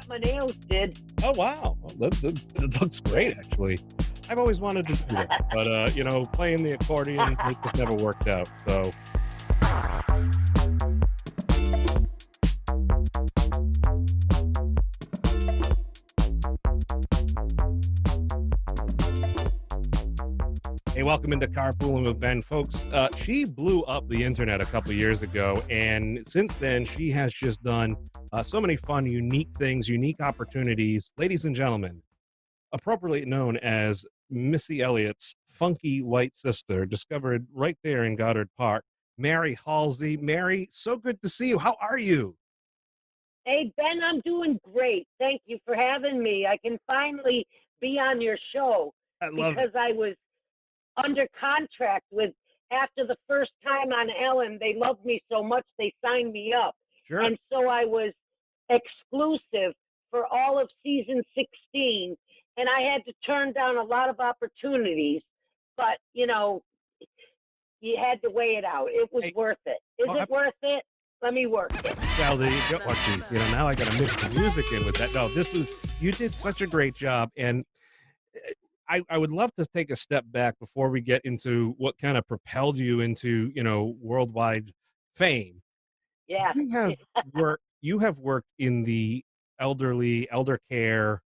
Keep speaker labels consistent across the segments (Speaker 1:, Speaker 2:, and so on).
Speaker 1: got my nails did.
Speaker 2: Oh, wow. Well, that looks great, actually. I've always wanted to do that, but, playing the accordion, it just never worked out, so hey, welcome into Carpooling with Ben, folks. She blew up the internet a couple years ago, and since then, she has just done so many fun, unique things, unique opportunities. Ladies and gentlemen, appropriately known as Missy Elliott's funky white sister, discovered right there in Goddard Park, Mary Halsey. Mary, so good to see you. How are you?
Speaker 1: Hey, Ben, I'm doing great. Thank you for having me. I can finally be on your show
Speaker 2: I love
Speaker 1: because
Speaker 2: it.
Speaker 1: I was under contract with, after the first time on Ellen, they loved me so much they signed me up.
Speaker 2: Sure.
Speaker 1: And so I was exclusive for all of season 16. And I had to turn down a lot of opportunities, but you had to weigh it out. It was
Speaker 2: Hey,
Speaker 1: worth it. Is
Speaker 2: oh,
Speaker 1: it worth it? Let me work it.
Speaker 2: well, there you go. Oh, geez. Now I got to mix the music in with that. No, you did such a great job. And I would love to take a step back before we get into what kind of propelled you into, worldwide fame.
Speaker 1: Yeah.
Speaker 2: You have worked in the elder care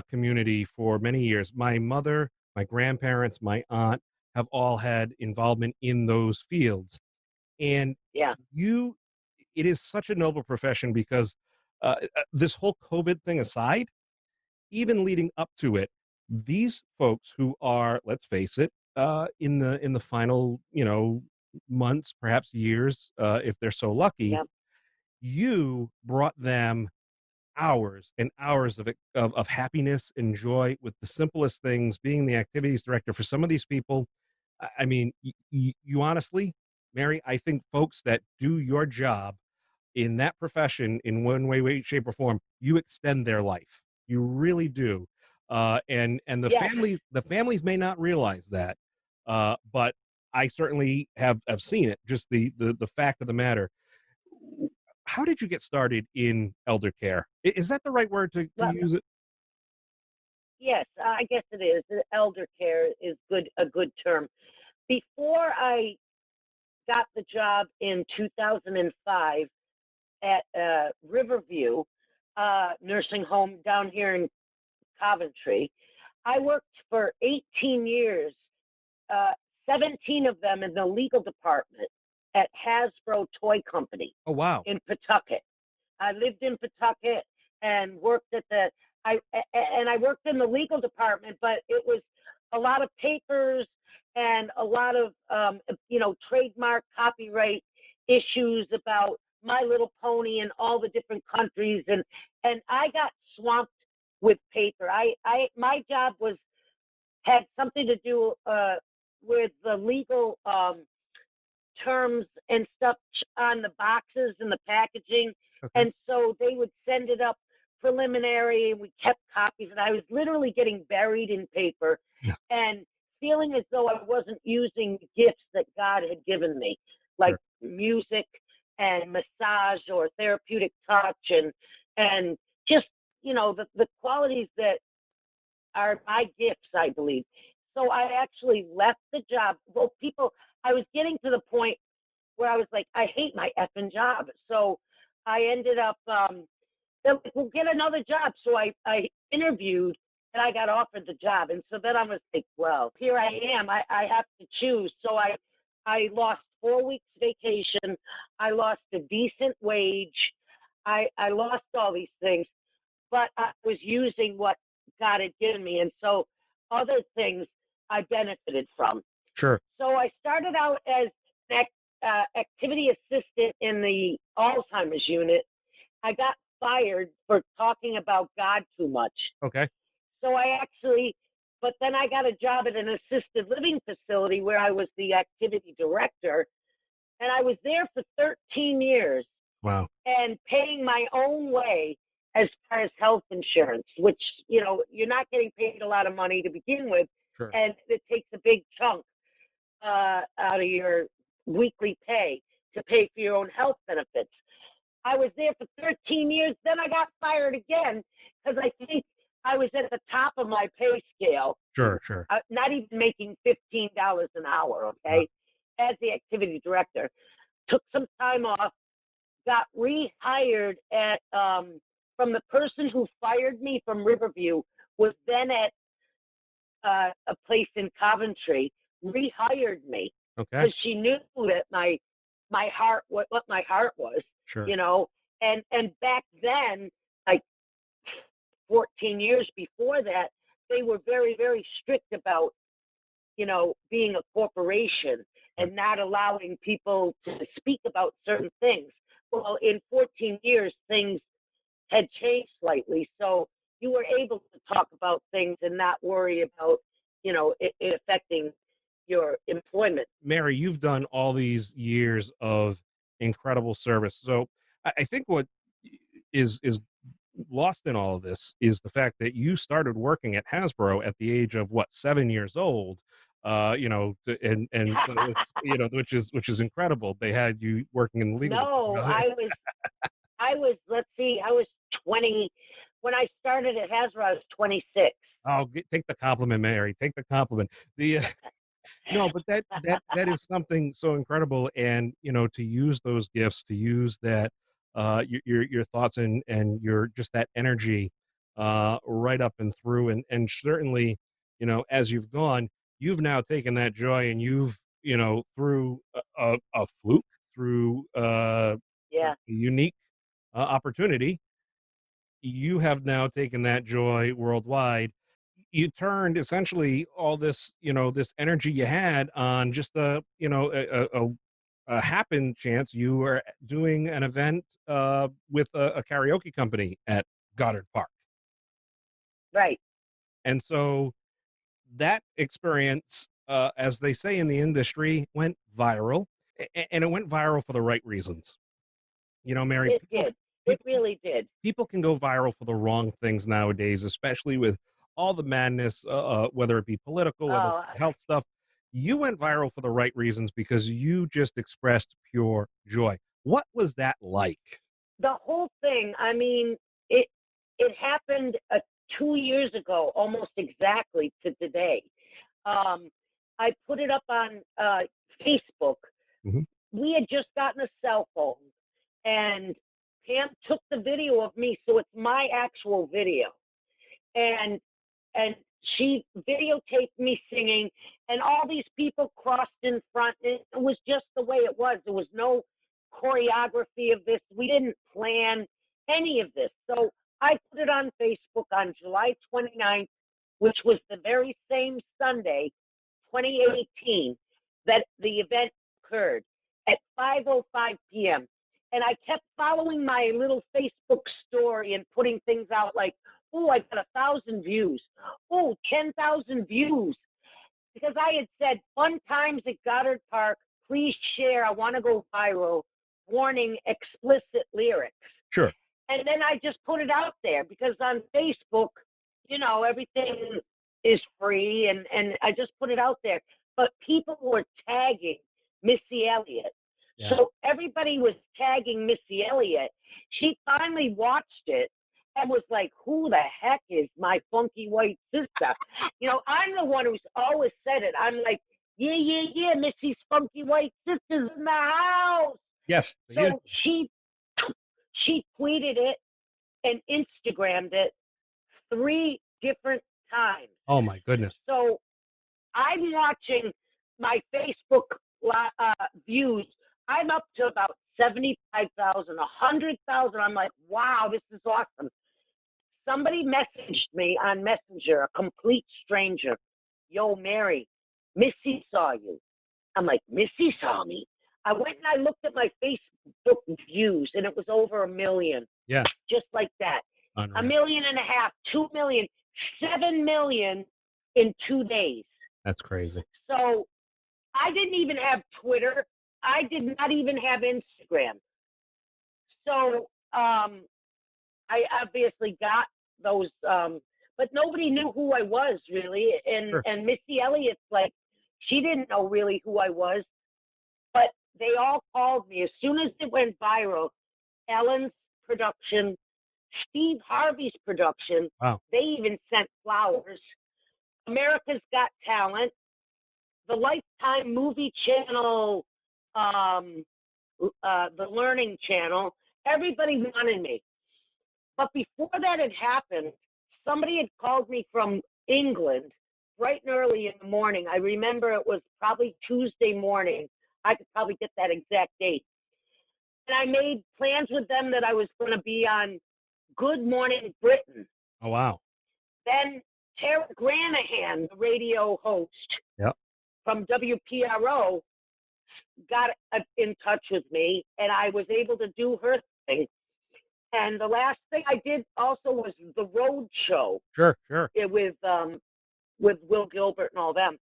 Speaker 2: community for many years. My mother, my grandparents, my aunt have all had involvement in those fields. And
Speaker 1: Yeah.
Speaker 2: you it is such a noble profession because this whole COVID thing aside, even leading up to it, these folks who are, let's face it, in the final, months, perhaps years, if they're so lucky,
Speaker 1: Yeah.
Speaker 2: you brought them hours and hours of happiness and joy with the simplest things. Being the activities director for some of these people, I mean, you honestly, Mary, I think folks that do your job in that profession in one way, shape, or form, you extend their life. You really do. And
Speaker 1: Yeah.
Speaker 2: the families may not realize that, but I certainly have seen it. Just the fact of the matter. How did you get started in elder care? Is that the right word to
Speaker 1: Well,
Speaker 2: use it?
Speaker 1: yes, I guess it is. Elder care is a good term. Before I got the job in 2005 at Riverview nursing home down here in Coventry, I worked for 18 years, uh, 17 of them in the legal department at Hasbro Toy Company
Speaker 2: Oh, wow.
Speaker 1: in Pawtucket. I lived in Pawtucket and worked at I worked in the legal department, but it was a lot of papers and a lot of trademark copyright issues about My Little Pony and all the different countries, and I got swamped with paper. I my job was had something to do with the legal terms and stuff on the boxes and the packaging.
Speaker 2: Okay.
Speaker 1: And so they would send it up preliminary and we kept copies. And I was literally getting buried in paper
Speaker 2: Yeah.
Speaker 1: and feeling as though I wasn't using the gifts that God had given me, like
Speaker 2: Sure.
Speaker 1: music and massage or therapeutic touch and just, the qualities that are my gifts, I believe. So I actually left the job. Well, I was getting to the point where I was like, I hate my effing job. So I ended up, they're like, well, get another job. So I interviewed and I got offered the job. And so then I was like, well, here I am. I have to choose. So I lost 4 weeks vacation. I lost a decent wage. I lost all these things, but I was using what God had given me. And so other things I benefited from.
Speaker 2: Sure.
Speaker 1: So I started out as an activity assistant in the Alzheimer's unit. I got fired for talking about God too much.
Speaker 2: Okay.
Speaker 1: So but then I got a job at an assisted living facility where I was the activity director. And I was there for 13 years
Speaker 2: Wow.
Speaker 1: and paying my own way as far as health insurance, which, you're not getting paid a lot of money to begin with.
Speaker 2: Sure.
Speaker 1: And it takes a big chunk out of your weekly pay to pay for your own health benefits. I was there for 13 years. Then I got fired again because I think I was at the top of my pay scale.
Speaker 2: Sure, sure.
Speaker 1: Not even making $15 an hour,
Speaker 2: Wow.
Speaker 1: okay, as the activity director. Took some time off, got rehired at from the person who fired me from Riverview was then at a place in Coventry, rehired me
Speaker 2: Okay.
Speaker 1: because she knew that my heart what my heart was,
Speaker 2: Sure.
Speaker 1: you know, and back then, like 14 years before that, they were very, very strict about, you know, being a corporation and not allowing people to speak about certain things. Well, in 14 years, things had changed slightly. So you were able to talk about things and not worry about, you know, it affecting your employment.
Speaker 2: Mary, you've done all these years of incredible service. So I think what is lost in all of this is the fact that you started working at Hasbro at the age of what, 7 years old. You know, and so it's, you know, which is incredible. They had you working in the legal
Speaker 1: No,
Speaker 2: department.
Speaker 1: I was, let's see, I was 20, when I started at Hasbro, I was 26.
Speaker 2: Oh, take the compliment, Mary. Take the compliment. The No, but that is something so incredible, and you know, to use those gifts, to use that your thoughts and your just that energy right up and through, and certainly, you know, as you've gone, you've now taken that joy and you've, you know, through a fluke, through a
Speaker 1: Yeah,
Speaker 2: unique opportunity, you have now taken that joy worldwide. You turned essentially all this, you know, this energy you had on just a, you know, a happen chance you were doing an event with a karaoke company at Goddard Park.
Speaker 1: right.
Speaker 2: And so that experience, as they say in the industry, went viral, and it went viral for the right reasons. You know, Mary,
Speaker 1: It did. It
Speaker 2: people
Speaker 1: really did.
Speaker 2: people can go viral for the wrong things nowadays, especially with all the madness, whether it be political, whether it
Speaker 1: Oh,
Speaker 2: be health stuff. You went viral for the right reasons because you just expressed pure joy. What was that like?
Speaker 1: the whole thing, I mean, it happened 2 years ago, almost exactly to today. Um, I put it up on Facebook.
Speaker 2: Mhm.
Speaker 1: We had just gotten a cell phone, and Pam took the video of me, so it's my actual video, and and she videotaped me singing, and all these people crossed in front. It was just the way it was. There was no choreography of this. We didn't plan any of this. So I put it on Facebook on July 29th, which was the very same Sunday, 2018, that the event occurred at 5:05 p.m. And I kept following my little Facebook story and putting things out like, oh, I got 1,000 views. Oh, 10,000 views. Because I had said, fun times at Goddard Park, please share. I want to go viral. Warning, explicit lyrics.
Speaker 2: Sure.
Speaker 1: And then I just put it out there because on Facebook, you know, everything is free, and I just put it out there. But people were tagging Missy Elliott.
Speaker 2: Yeah.
Speaker 1: So everybody was tagging Missy Elliott. She finally watched it and was like, who the heck is my funky white sister? You know, I'm the one who's always said it. I'm like, yeah, yeah, yeah, Missy's funky white sister's in the house.
Speaker 2: Yes.
Speaker 1: So she tweeted it and Instagrammed it 3 different times.
Speaker 2: Oh my goodness.
Speaker 1: So I'm watching my Facebook views. I'm up to about 75,000, 100,000. I'm like, wow, this is awesome. Somebody messaged me on Messenger, a complete stranger. Yo, Mary, Missy saw you. I'm like, Missy saw me? I went and I looked at my Facebook views, and it was over 1 million.
Speaker 2: Yeah.
Speaker 1: Just like that.
Speaker 2: Unreal.
Speaker 1: 1.5 million, 2 million, 7 million in 2 days.
Speaker 2: That's crazy.
Speaker 1: So I didn't even have Twitter. I did not even have Instagram. So I obviously got those, but nobody knew who I was really. And
Speaker 2: Sure.
Speaker 1: and Missy Elliott's like, she didn't know really who I was, but they all called me as soon as it went viral. Ellen's production, Steve Harvey's production.
Speaker 2: Wow.
Speaker 1: They even sent flowers. America's Got Talent, the Lifetime Movie Channel, the Learning Channel. Everybody wanted me. But before that had happened, somebody had called me from England bright and early in the morning. I remember it was probably Tuesday morning. I could probably get that exact date. And I made plans with them that I was going to be on Good Morning Britain.
Speaker 2: Oh, wow.
Speaker 1: Then Tara Granahan, the radio host
Speaker 2: Yep.
Speaker 1: from WPRO, got in touch with me, and I was able to do her thing. And the last thing I did also was the road show.
Speaker 2: Sure.
Speaker 1: With Will Gilbert and all them.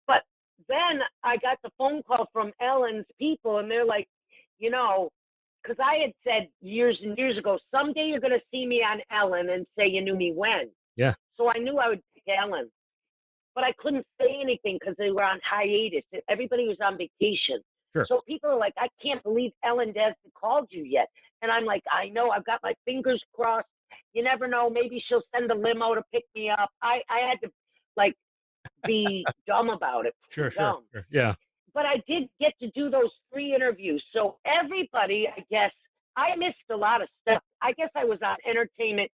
Speaker 1: But then I got the phone call from Ellen's people, and they're like, you know, because I had said years and years ago, someday you're going to see me on Ellen and say you knew me when.
Speaker 2: Yeah.
Speaker 1: So I knew I would pick Ellen. But I couldn't say anything because they were on hiatus. Everybody was on vacation.
Speaker 2: Sure.
Speaker 1: So people are like, I can't believe Ellen hasn't called you yet. And I'm like, I know. I've got my fingers crossed. You never know. Maybe she'll send a limo to pick me up. I had to, like, be dumb about it.
Speaker 2: Sure. Yeah.
Speaker 1: But I did get to do those 3 interviews. So everybody, I guess, I missed a lot of stuff. I guess I was on Entertainment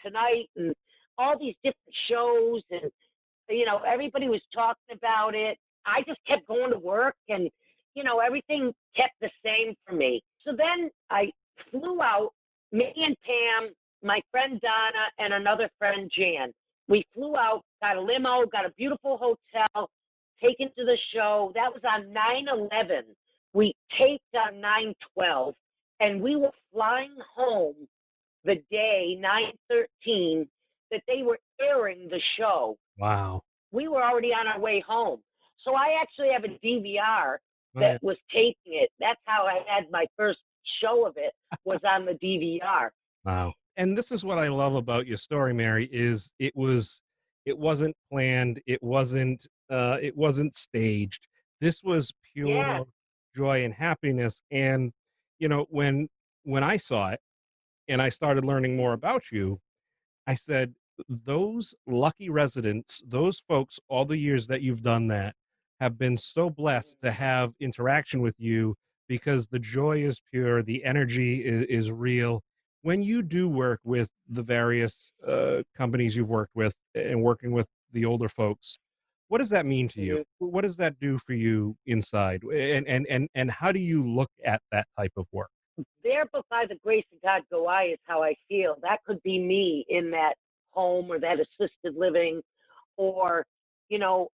Speaker 1: Tonight and all these different shows, and you know, everybody was talking about it. I just kept going to work, and you know, everything kept the same for me. So then I flew out, me and Pam, my friend Donna, and another friend Jan. We flew out, got a limo, got a beautiful hotel, taken to the show. That was on 9/11. We taped on 9/12, and we were flying home the day 9/13 that they were airing the show.
Speaker 2: Wow.
Speaker 1: We were already on our way home. So I actually have a DVR that was taping it. That's how I had my first show of it, was on the DVR.
Speaker 2: Wow. And this is what I love about your story, Mary, is it wasn't planned, it wasn't staged. This was pure joy and happiness. And you know, when I saw it and I started learning more about you, I said, those lucky residents, those folks, all the years that you've done that, have been so blessed to have interaction with you because the joy is pure, the energy is real. When you do work with the various companies you've worked with and working with the older folks, what does that mean to you? What does that do for you inside? And how do you look at that type of work?
Speaker 1: There, but by the grace of God go I, is how I feel. That could be me in that home or that assisted living, or, you know,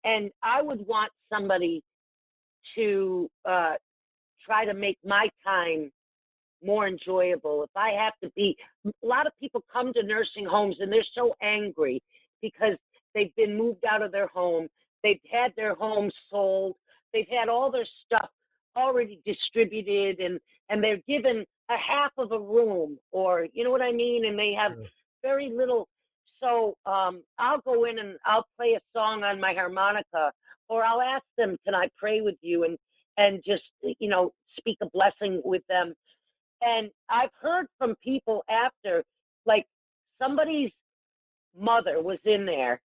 Speaker 1: and I would want somebody to try to make my time more enjoyable. If I have to be, a lot of people come to nursing homes and they're so angry because they've been moved out of their home. They've had their home sold. They've had all their stuff already distributed, and they're given a half of a room, or you know what I mean, and they have very little. So I'll go in and I'll play a song on my harmonica, or I'll ask them, can I pray with you, and just, you know, speak a blessing with them. And I've heard from people after, like, somebody's mother was in there,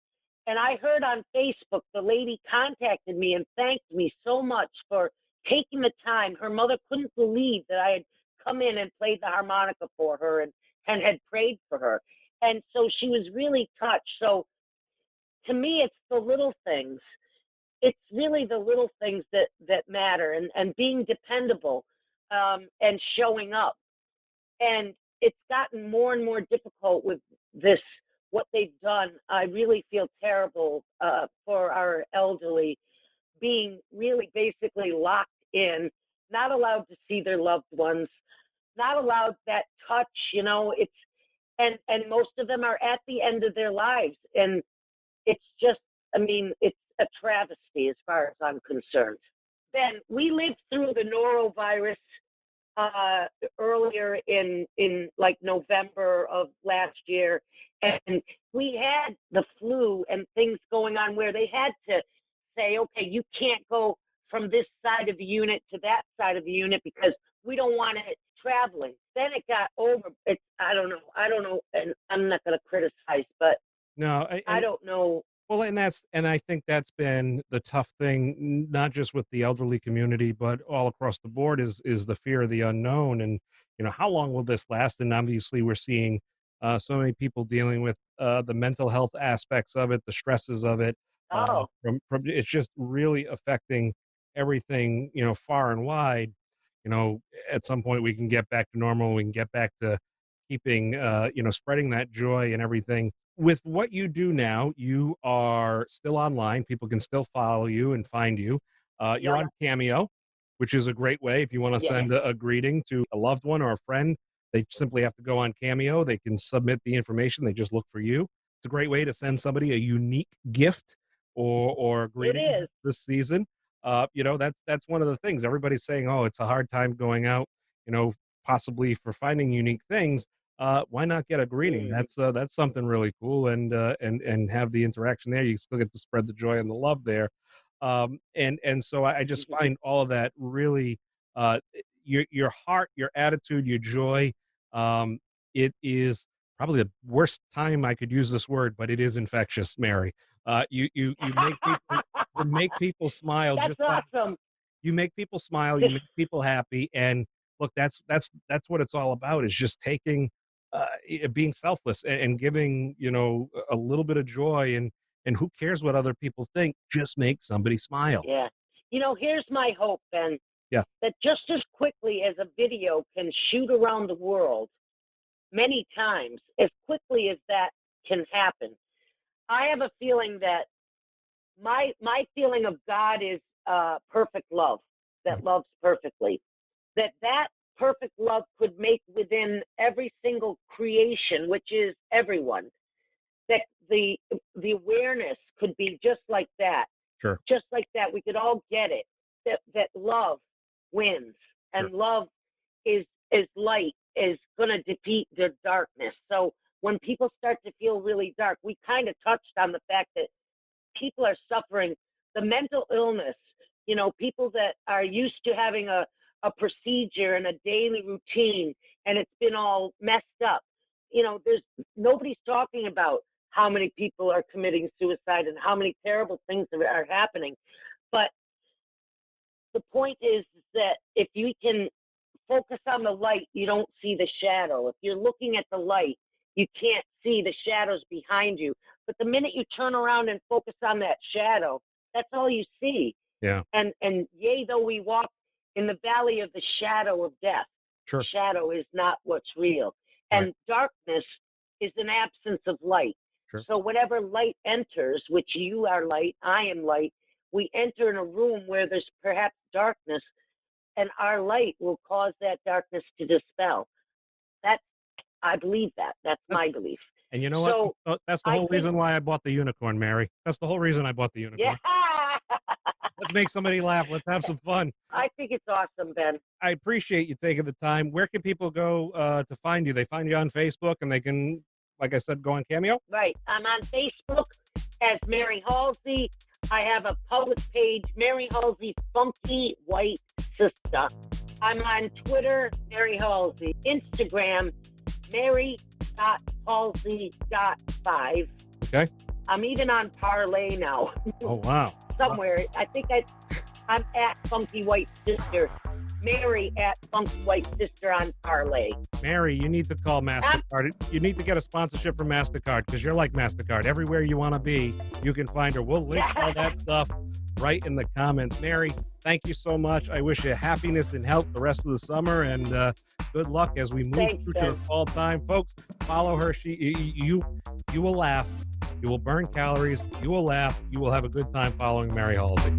Speaker 1: and I heard on Facebook the lady contacted me and thanked me so much for taking the time. Her mother couldn't believe that I had come in and played the harmonica for her and had prayed for her. And so she was really touched. So to me, it's the little things. It's really the little things that matter, and being dependable, and showing up. And it's gotten more and more difficult with this, what they've done. I really feel terrible for our elderly being really basically locked in, not allowed to see their loved ones, not allowed that touch, you know. It's and most of them are at the end of their lives, and it's just, I mean, it's a travesty as far as I'm concerned. Then we lived through the norovirus earlier in like November of last year, and we had the flu and things going on where they had to say, okay, you can't go from this side of the unit to that side of the unit because we don't want it traveling. Then it got over. It's I don't know, and I'm not going to criticize, but
Speaker 2: No,
Speaker 1: I
Speaker 2: and
Speaker 1: don't know.
Speaker 2: well, and I think that's been the tough thing, not just with the elderly community, but all across the board is the fear of the unknown, and how long will this last? And obviously, we're seeing so many people dealing with the mental health aspects of it, the stresses of it.
Speaker 1: Oh,
Speaker 2: From it's just really affecting everything, far and wide. You know, at some point we can get back to normal. We can get back to keeping, spreading that joy and everything. With what you do now, you are still online. People can still follow you and find you. You're
Speaker 1: yep,
Speaker 2: on Cameo, which is a great way if you want to
Speaker 1: yeah,
Speaker 2: send a greeting to a loved one or a friend. They simply have to go on Cameo. They can submit the information. They just look for you. It's a great way to send somebody a unique gift or a
Speaker 1: it
Speaker 2: greeting
Speaker 1: is.
Speaker 2: this season. That's one of the things everybody's saying. Oh, it's a hard time going out. You know, possibly for finding unique things. Why not get a greeting?
Speaker 1: Mm,
Speaker 2: That's something really cool, and have the interaction there. You still get to spread the joy and the love there, and so I just
Speaker 1: mhm.
Speaker 2: find all of that really, your heart, your attitude, your joy. Um, it is probably the worst time I could use this word, but it is infectious, Mary. You make people smile
Speaker 1: That's
Speaker 2: just by
Speaker 1: awesome.
Speaker 2: you make people smile, you make people happy, and look, that's what it's all about. Is just taking, being selfless and giving, a little bit of joy, and who cares what other people think? Just make somebody smile.
Speaker 1: Yeah. Here's my hope, Ben,
Speaker 2: Yeah,
Speaker 1: that just as quickly as a video can shoot around the world many times, as quickly as that can happen, I have a feeling that my feeling of God is perfect love
Speaker 2: right,
Speaker 1: that loves perfectly. That perfect love could make within every single creation, which is everyone, that the awareness could be just like that,
Speaker 2: sure,
Speaker 1: just like that. We could all get it. That love wins,
Speaker 2: sure,
Speaker 1: and love is light, is going to defeat the darkness. So when people start to feel really dark, we kind of touched on the fact that people are suffering the mental illness. People that are used to having a procedure and a daily routine, and it's been all messed up. There's nobody's talking about how many people are committing suicide and how many terrible things are happening. But the point is that if you can focus on the light, you don't see the shadow. If you're looking at the light, you can't see the shadows behind you. But the minute you turn around and focus on that shadow, that's all you see.
Speaker 2: yeah,
Speaker 1: And yea, though we walk in the valley of the shadow of death,
Speaker 2: sure,
Speaker 1: shadow is not what's real.
Speaker 2: right,
Speaker 1: And darkness is an absence of light.
Speaker 2: sure.
Speaker 1: So whatever light enters, which you are light, I am light, we enter in a room where there's perhaps darkness, and our light will cause that darkness to dispel. That's I believe that. That's my belief.
Speaker 2: And you know what?
Speaker 1: So
Speaker 2: That's the
Speaker 1: I
Speaker 2: whole
Speaker 1: think,
Speaker 2: reason why I bought the unicorn, Mary. That's the whole reason I bought the
Speaker 1: yeah,
Speaker 2: unicorn. Let's make somebody laugh. Let's have some fun.
Speaker 1: I think it's awesome, Ben.
Speaker 2: I appreciate you taking the time. Where can people go to find you? They find you on Facebook, and they can, like I said, go on Cameo.
Speaker 1: Right. I'm on Facebook as Mary Halsey. I have a public page, Mary Halsey Funky White Sista. I'm on Twitter, Mary Halsey. Instagram, Mary.Halsey.5.
Speaker 2: Okay.
Speaker 1: I'm even on Parlay now.
Speaker 2: Oh wow.
Speaker 1: Somewhere. I think I'm at Funky White Sister. Mary at Funky White Sister on Parlay.
Speaker 2: Mary, you need to call MasterCard. You need to get a sponsorship from MasterCard because you're like MasterCard. Everywhere you want to be, you can find her. We'll link all that stuff right in the comments. Mary, thank you so much. I wish you happiness and health the rest of the summer, and good luck as we move
Speaker 1: Thanks,
Speaker 2: through
Speaker 1: Ben.
Speaker 2: to the fall time. Folks, follow her. You will laugh. You will burn calories. You will laugh. You will have a good time following Mary Halsey.